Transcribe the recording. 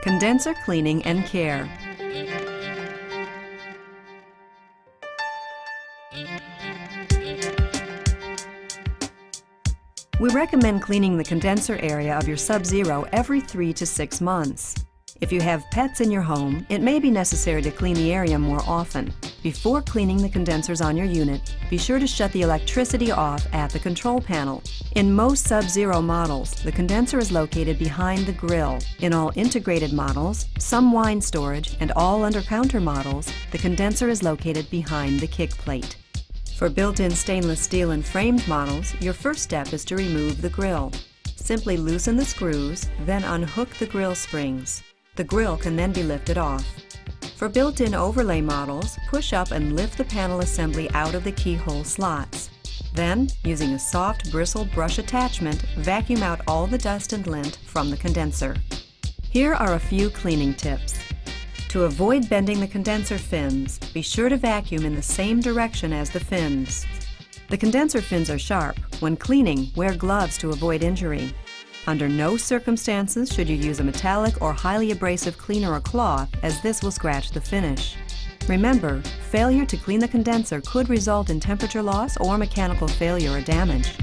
Condenser cleaning and care. We recommend cleaning the condenser area of your Sub-Zero every 3 to 6 months. If you have pets in your home, it may be necessary to clean the area more often. Before cleaning the condensers on your unit, be sure to shut the electricity off at the control panel. In most Sub-Zero models, the condenser is located behind the grill. In all integrated models, some wine storage, and all under-counter models, the condenser is located behind the kick plate. For built-in stainless steel and framed models, your first step is to remove the grill. Simply loosen the screws, then unhook the grill springs. The grill can then be lifted off. For built-in overlay models, push up and lift the panel assembly out of the keyhole slots. Then, using a soft bristle brush attachment, vacuum out all the dust and lint from the condenser. Here are a few cleaning tips. To avoid bending the condenser fins, be sure to vacuum in the same direction as the fins. The condenser fins are sharp. When cleaning, wear gloves to avoid injury. Under no circumstances should you use a metallic or highly abrasive cleaner or cloth, as this will scratch the finish. Remember, failure to clean the condenser could result in temperature loss or mechanical failure or damage.